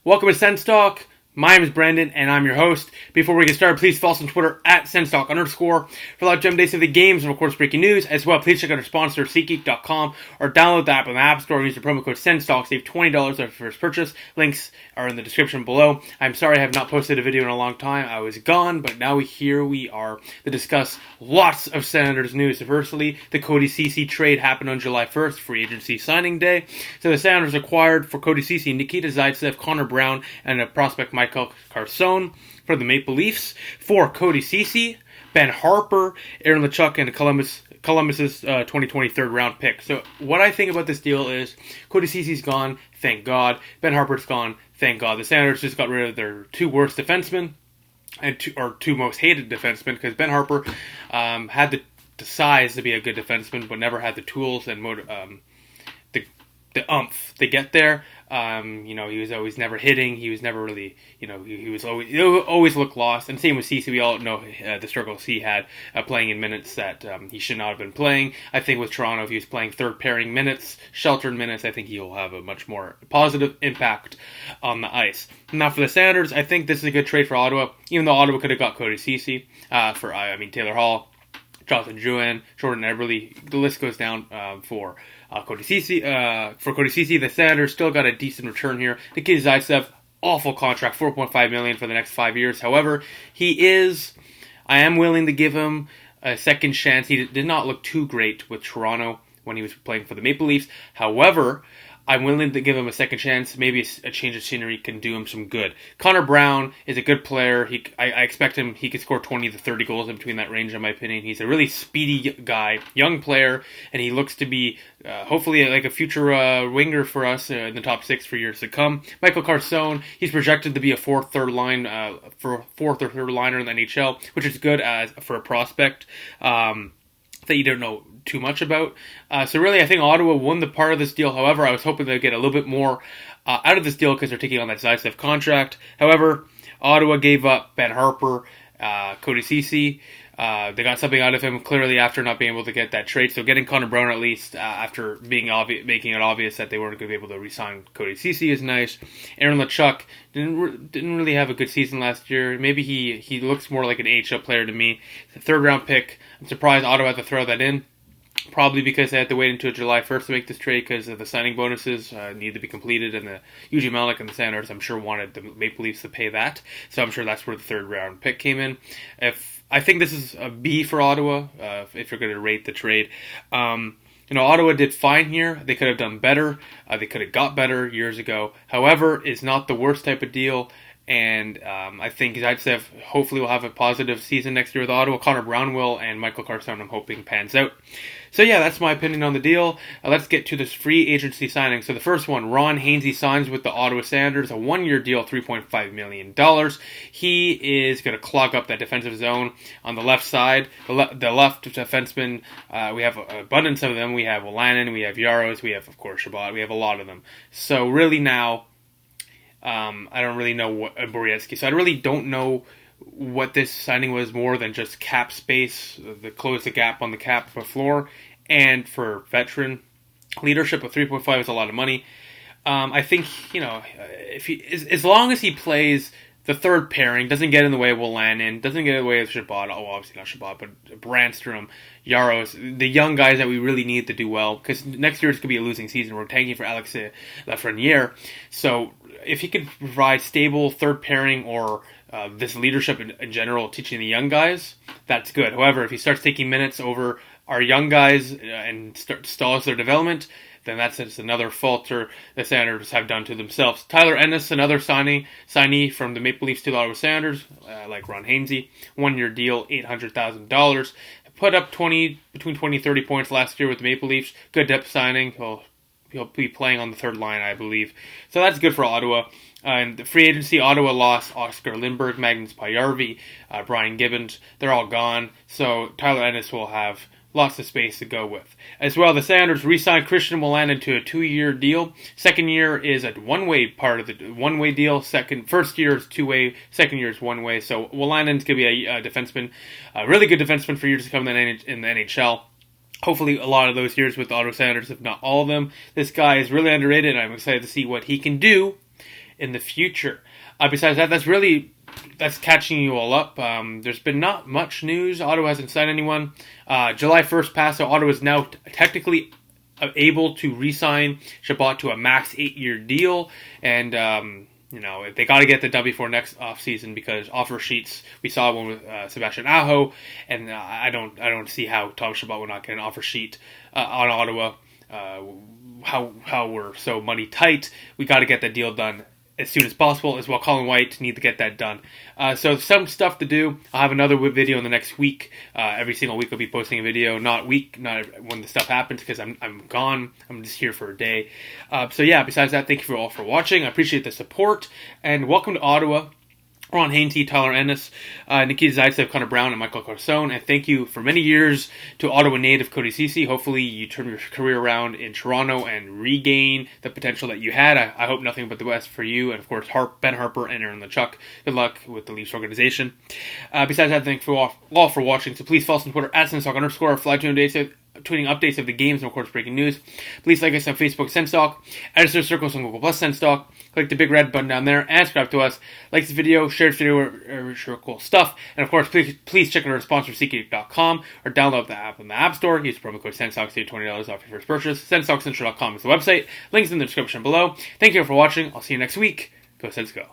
Welcome to Sens Talk. My name is Brandon, and I'm your host. Before we get started, please follow us on Twitter at @SensTalk_ for live gem days of the games and, of course, breaking news. As well, please check out our sponsor, SeatGeek.com, or download the app on the App Store and use the promo code SensTalk. Save $20 off your first purchase. Links are in the description below. I'm sorry I have not posted a video in a long time. I was gone, but now here we are to discuss lots of Senators news. So firstly, the Cody Ceci trade happened on July 1st, free agency signing day. So the Senators acquired for Cody Ceci, Nikita Zaitsev, Connor Brown, and a prospect Michael Carson for the Maple Leafs. For Cody Ceci, Ben Harpur, Aaron Lachuk, and Columbus's 2020 third round pick. So what I think about this deal is Cody Ceci's gone, thank God. Ben Harpur's gone, thank God. The Senators just got rid of their two worst defensemen and two most hated defensemen, because Ben Harpur had the size to be a good defenseman, but never had the tools and the oomph to get there. He was always never hitting. He was never really, he always looked lost. And same with Ceci. We all know the struggles he had playing in minutes that he should not have been playing. I think with Toronto, if he was playing third pairing minutes, sheltered minutes, I think he'll have a much more positive impact on the ice. Now for the Senators, I think this is a good trade for Ottawa, even though Ottawa could have got Cody Ceci for Taylor Hall, Jonathan Drouin, Jordan Eberle. The list goes down for Cody Ceci. For Cody Ceci, the Senators still got a decent return here. Nikita Zaitsev, awful contract, $4.5 million for the next 5 years. However, I am willing to give him a second chance. He did not look too great with Toronto when he was playing for the Maple Leafs. However, I'm willing to give him a second chance. Maybe a change of scenery can do him some good. Connor Brown is a good player. I expect he could score 20 to 30 goals in between that range, in my opinion. He's a really speedy guy, young player, and he looks to be hopefully like a future winger for us in the top six for years to come. Michael Carson, he's projected to be a fourth or third liner in the NHL, which is good for a prospect that you don't know too much about. So really, I think Ottawa won the part of this deal. However, I was hoping they'd get a little bit more out of this deal because they're taking on that Zaitsev contract. However, Ottawa gave up Ben Harpur, Cody Ceci. They got something out of him clearly after not being able to get that trade. So getting Connor Brown at least after making it obvious that they weren't going to be able to re-sign Cody Ceci is nice. Aaron Lachuk didn't really have a good season last year. Maybe he looks more like an AHL player to me. The third round pick. I'm surprised Ottawa had to throw that in. Probably because they had to wait until July 1st to make this trade because of the signing bonuses need to be completed, and the UG Malik and the Senators, I'm sure, wanted the Maple Leafs to pay that. So I'm sure that's where the third round pick came in. I think this is a B for Ottawa, if you're going to rate the trade. Ottawa did fine here. They could have done better. They could have got better years ago. However, it's not the worst type of deal. And I think Zaitsev hopefully will have a positive season next year with Ottawa. Connor Brown will, and Michael Carson, I'm hoping, pans out. So yeah, that's my opinion on the deal. Let's get to this free agency signing. So the first one, Ron Hainsey signs with the Ottawa Senators, a one-year deal, $3.5 million. He is going to clog up that defensive zone on the left side. The left defenseman, we have an abundance of them. We have Wolanin, we have Yaros, we have, of course, Shabbat. We have a lot of them. So really now, I don't really know what Borietzky. So I really don't know what this signing was more than just cap space, to close the gap on the cap floor, and for veteran leadership of 3.5 is a lot of money. I think if as long as he plays the third pairing, doesn't get in the way of Wolanin, doesn't get in the way of Shabbat. Oh, obviously not Shabbat, but Brandstrom, Yaros, the young guys that we really need to do well, because next year it's going to be a losing season. We're tanking for Alex Lafreniere. So if he could provide stable third pairing or this leadership in general, teaching the young guys, that's good. However, if he starts taking minutes over our young guys and stalls their development, then that's just another falter the Senators have done to themselves. Tyler Ennis, another signee from the Maple Leafs to the Ottawa Senators, like Ron Hainsey, one-year deal, $800,000. Put up between 20 and 30 points last year with the Maple Leafs. Good depth signing. He'll be playing on the third line, I believe. So that's good for Ottawa. And the free agency, Ottawa lost Oscar Lindbergh, Magnus Pajärvi, Brian Gibbons. They're all gone. So Tyler Ennis will have lots of space to go with. As well, the Senators re-signed Christian Wolanin to a 2-year deal. Second year is a one-way part of the one-way deal. First year is two-way. Second year is one-way. So Wolanin's going to be a defenseman, a really good defenseman for years to come in the NHL. Hopefully a lot of those years with the Ottawa Senators, if not all of them. This guy is really underrated, and I'm excited to see what he can do in the future. Besides that, that's catching you all up. There's been not much news. Ottawa hasn't signed anyone. July 1st passed, so Ottawa is now technically able to re-sign Chabot to a max 8-year deal, and they got to get the W for next offseason, because offer sheets, we saw one with Sebastian Aho, and I don't see how Tom Chabot will not get an offer sheet on Ottawa. How we're so money tight, we got to get that deal done as soon as possible, as well. Colin White need to get that done. So some stuff to do. I'll have another video in the next week. Every single week I'll be posting a video, not when the stuff happens, because I'm gone. I'm just here for a day. Besides that, thank you all for watching. I appreciate the support, and welcome to Ottawa. Ron Hainty, Tyler Ennis, Nikita Zaitsev, Connor Brown, and Michael Carson. And thank you for many years to Ottawa native Cody Ceci. Hopefully you turn your career around in Toronto and regain the potential that you had. I hope nothing but the best for you. And of course, Ben Harper and Aaron LeChuck. Good luck with the Leafs organization. Besides that, thank you all for watching. So please follow us on Twitter at @SensTalk_. Fly tweeting updates of the games and of course breaking news. Please like us on Facebook, SensTalk, add us to circles on Google Plus, SensTalk. Click the big red button down there and subscribe to us. Like this video, share this video, share cool stuff. And of course, please check out our sponsor, SeatGeek.com, or download the app in the App Store. Use promo code SensTalk to save $20 off your first purchase. SensTalkCentral.com is the website. Links in the description below. Thank you all for watching. I'll see you next week. Go Sens Go.